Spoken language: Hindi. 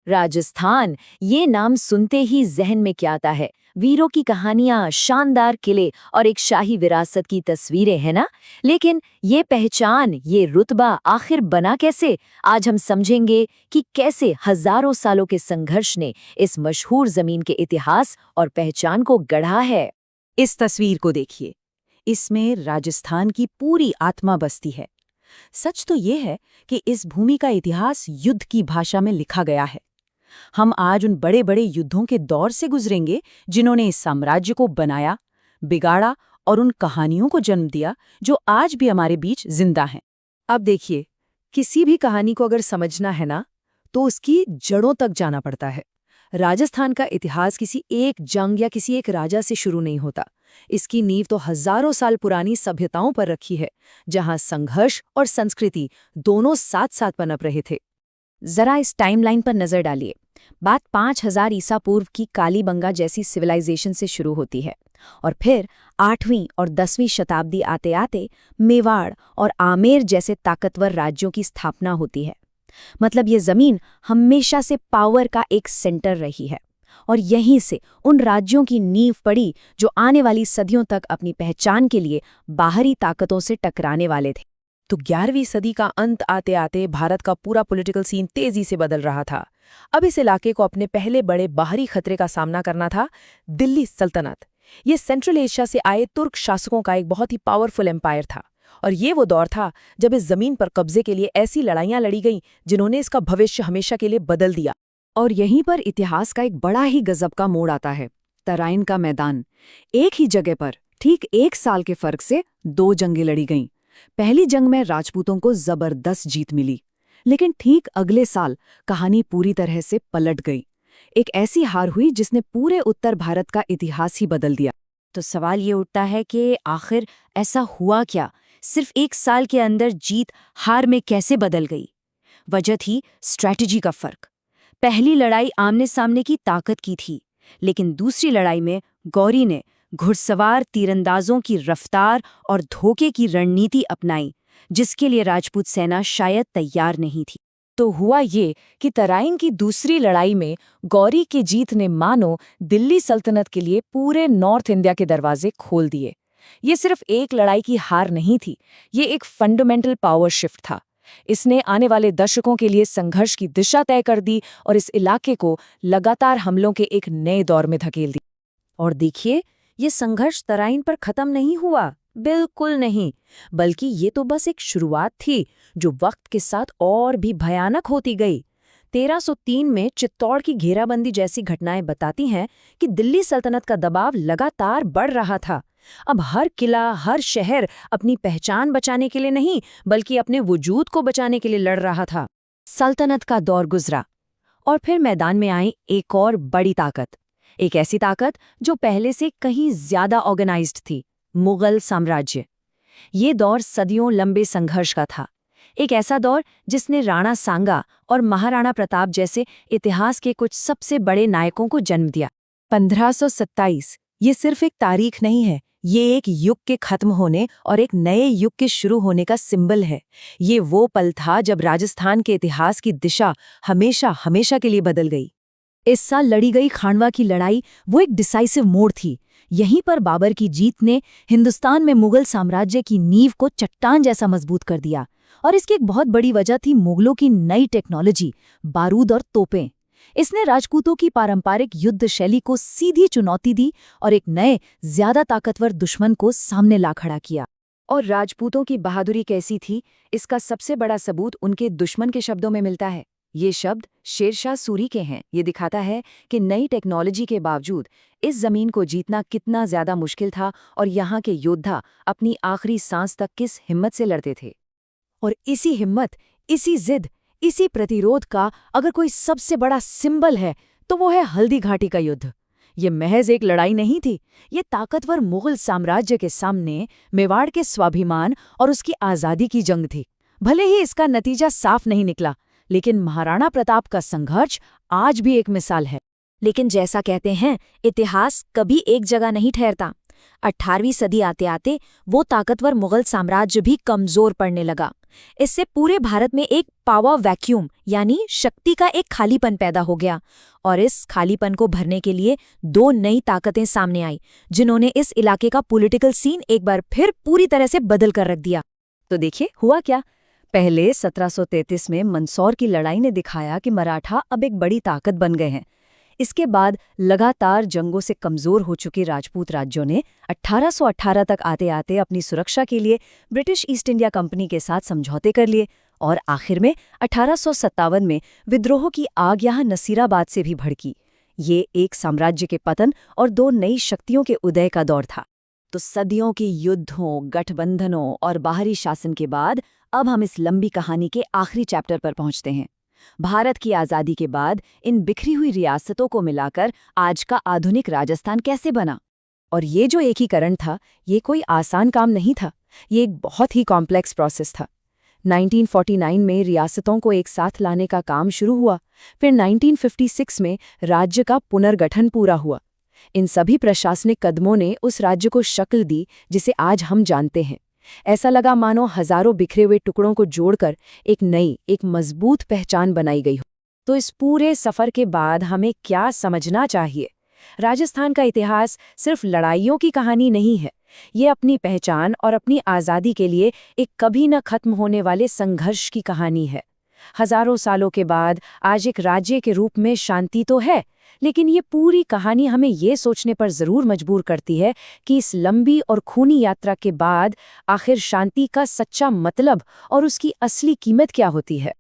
राजस्थान, ये नाम सुनते ही जहन में क्या आता है? वीरों की कहानियां, शानदार किले और एक शाही विरासत की तस्वीरें हैं ना। लेकिन ये पहचान, ये रुतबा आखिर बना कैसे? आज हम समझेंगे कि कैसे हजारों सालों के संघर्ष ने इस मशहूर जमीन के इतिहास और पहचान को गढ़ा है। इस तस्वीर को देखिए। इसमें राजस्थान की पूरी आत्मा बसती है। सच तो ये है कि इस भूमि का इतिहास युद्ध की भाषा में लिखा गया है। हम आज उन बड़े बड़े युद्धों के दौर से गुजरेंगे जिन्होंने इस साम्राज्य को बनाया, बिगाड़ा और उन कहानियों को जन्म दिया जो आज भी हमारे बीच जिंदा हैं। अब देखिए, किसी भी कहानी को अगर समझना है ना, तो उसकी जड़ों तक जाना पड़ता है। राजस्थान का इतिहास किसी एक जंग या किसी एक राजा से शुरू नहीं होता। इसकी नींव तो हजारों साल पुरानी सभ्यताओं पर रखी है, जहां संघर्ष और संस्कृति दोनों साथ साथ पनप रहे थे। जरा इस टाइमलाइन पर नजर डालिए। बात 5000 ईसा पूर्व की कालीबंगा जैसी सिविलाइजेशन से शुरू होती है और फिर 8वीं और 10वीं शताब्दी आते आते मेवाड़ और आमेर जैसे ताकतवर राज्यों की स्थापना होती है। मतलब ये जमीन हमेशा से पावर का एक सेंटर रही है और यहीं से उन राज्यों की नींव पड़ी जो आने वाली सदियों तक अपनी पहचान के लिए बाहरी ताकतों से टकराने वाले थे। तो 11वीं सदी का अंत आते आते भारत का पूरा पॉलिटिकल सीन तेजी से बदल रहा था। अब इस इलाके को अपने पहले बड़े बाहरी खतरे का सामना करना था, दिल्ली सल्तनत। ये सेंट्रल एशिया से आए तुर्क शासकों का एक बहुत ही पावरफुल एम्पायर था और ये वो दौर था जब इस जमीन पर कब्जे के लिए ऐसी लड़ाइयां लड़ी गईं जिन्होंने इसका भविष्य हमेशा के लिए बदल दिया। और यहीं पर इतिहास का एक बड़ा ही गजब का मोड़ आता है। तराइन का मैदान। एक ही जगह पर ठीक 1 साल के फर्क से 2 जंगें लड़ी गईं। पहली जंग में राजपूतों को जबरदस्त जीत मिली, लेकिन ठीक अगले साल कहानी पूरी तरह से पलट गई। एक ऐसी हार हुई जिसने पूरे उत्तर भारत का इतिहास ही बदल दिया। तो सवाल ये उठता है कि आखिर ऐसा हुआ क्या? सिर्फ 1 साल के अंदर जीत हार में कैसे बदल गई? वजह थी स्ट्रैटेजी का फर्क। पहली लड़ाई आमने सामने की ताकत की थी, लेकिन दूसरी लड़ाई में गौरी ने घुड़सवार तीरंदाजों की रफ्तार और धोखे की रणनीति अपनाई, जिसके लिए राजपूत सेना शायद तैयार नहीं थी। तो हुआ ये कि तराइन की दूसरी लड़ाई में गौरी की जीत ने मानो दिल्ली सल्तनत के लिए पूरे नॉर्थ इंडिया के दरवाजे खोल दिए। ये सिर्फ एक लड़ाई की हार नहीं थी, ये एक फंडामेंटल पावर शिफ्ट था। इसने आने वाले दशकों के लिए संघर्ष की दिशा तय कर दी और इस इलाके को लगातार हमलों के एक नए दौर में धकेल दी। और देखिए, ये संघर्ष तराइन पर खत्म नहीं हुआ, बिल्कुल नहीं, बल्कि ये तो बस एक शुरुआत थी जो वक्त के साथ और भी भयानक होती गई। 1303 में चित्तौड़ की घेराबंदी जैसी घटनाएं बताती हैं कि दिल्ली सल्तनत का दबाव लगातार बढ़ रहा था। अब हर किला, हर शहर अपनी पहचान बचाने के लिए नहीं, बल्कि अपने वजूद को बचाने के लिए लड़ रहा था। सल्तनत का दौर गुजरा और फिर मैदान में आई एक और बड़ी ताकत, एक ऐसी ताकत जो पहले से कहीं ज्यादा ऑर्गेनाइज्ड थी, मुगल साम्राज्य। ये दौर सदियों लंबे संघर्ष का था, एक ऐसा दौर जिसने राणा सांगा और महाराणा प्रताप जैसे इतिहास के कुछ सबसे बड़े नायकों को जन्म दिया। 1527 ये सिर्फ एक तारीख नहीं है, ये एक युग के खत्म होने और एक नए युग के शुरू होने का सिंबल है। ये वो पल था जब राजस्थान के इतिहास की दिशा हमेशा हमेशा के लिए बदल गई। इस साल लड़ी गई खांडवा की लड़ाई वो एक डिसाइसिव मोड़ थी। यहीं पर बाबर की जीत ने हिंदुस्तान में मुगल साम्राज्य की नींव को चट्टान जैसा मजबूत कर दिया। और इसकी एक बहुत बड़ी वजह थी मुगलों की नई टेक्नोलॉजी, बारूद और तोपें। इसने राजपूतों की पारंपरिक युद्ध शैली को सीधी चुनौती दी और एक नए, ज्यादा ताकतवर दुश्मन को सामने ला खड़ा किया। और राजपूतों की बहादुरी कैसी थी, इसका सबसे बड़ा सबूत उनके दुश्मन के शब्दों में मिलता है। ये शब्द शेरशाह सूरी के हैं। ये दिखाता है कि नई टेक्नोलॉजी के बावजूद इस जमीन को जीतना कितना ज्यादा मुश्किल था और यहाँ के योद्धा अपनी आखिरी सांस तक किस हिम्मत से लड़ते थे। और इसी हिम्मत, इसी जिद, इसी प्रतिरोध का अगर कोई सबसे बड़ा सिंबल है तो वो है हल्दी घाटी का युद्ध। ये महज एक लड़ाई नहीं थी, ये ताकतवर मुगल साम्राज्य के सामने मेवाड़ के स्वाभिमान और उसकी आज़ादी की जंग थी। भले ही इसका नतीजा साफ नहीं निकला, लेकिन महाराणा प्रताप का संघर्ष आज भी एक मिसाल है। लेकिन जैसा कहते हैं, इतिहास कभी एक जगह नहीं ठहरता। 18वीं सदी आते आते वो ताकतवर मुगल साम्राज्य भी कमजोर पड़ने लगा। इससे पूरे भारत में एक पावर वैक्यूम यानी शक्ति का एक खालीपन पैदा हो गया, और इस खालीपन को भरने के लिए दो नई ताकतें सामने आई, जिन्होंने इस इलाके का पॉलिटिकल सीन एक बार फिर पूरी तरह से बदल कर रख दिया। तो देखिए हुआ क्या। पहले 1733 में मंदसौर की लड़ाई ने दिखाया कि मराठा अब एक बड़ी ताकत बन गए हैं। इसके बाद लगातार जंगों से कमजोर हो चुके राजपूत राज्यों ने 1818 तक आते आते अपनी सुरक्षा के लिए ब्रिटिश ईस्ट इंडिया कंपनी के साथ समझौते कर लिए, और आखिर में 1857 में विद्रोह की आग यहाँ नसीराबाद से भी भड़की। ये एक साम्राज्य के पतन और दो नई शक्तियों के उदय का दौर था। तो सदियों के युद्धों, गठबंधनों और बाहरी शासन के बाद अब हम इस लंबी कहानी के आखिरी चैप्टर पर पहुंचते हैं। भारत की आज़ादी के बाद इन बिखरी हुई रियासतों को मिलाकर आज का आधुनिक राजस्थान कैसे बना। और ये जो एकीकरण था, ये कोई आसान काम नहीं था, ये एक बहुत ही कॉम्प्लेक्स प्रोसेस था। 1949 में रियासतों को एक साथ लाने का काम शुरू हुआ, फिर 1956 में राज्य का पुनर्गठन पूरा हुआ। इन सभी प्रशासनिक कदमों ने उस राज्य को शक्ल दी जिसे आज हम जानते हैं। ऐसा लगा मानो हजारों बिखरे हुए टुकड़ों को जोड़कर एक नई, एक मजबूत पहचान बनाई गई हो। तो इस पूरे सफर के बाद हमें क्या समझना चाहिए? राजस्थान का इतिहास सिर्फ लड़ाइयों की कहानी नहीं है, ये अपनी पहचान और अपनी आज़ादी के लिए एक कभी न खत्म होने वाले संघर्ष की कहानी है। हजारों सालों के बाद आज एक राज्य के रूप में शांति तो है, लेकिन ये पूरी कहानी हमें ये सोचने पर जरूर मजबूर करती है कि इस लंबी और खूनी यात्रा के बाद आखिर शांति का सच्चा मतलब और उसकी असली कीमत क्या होती है।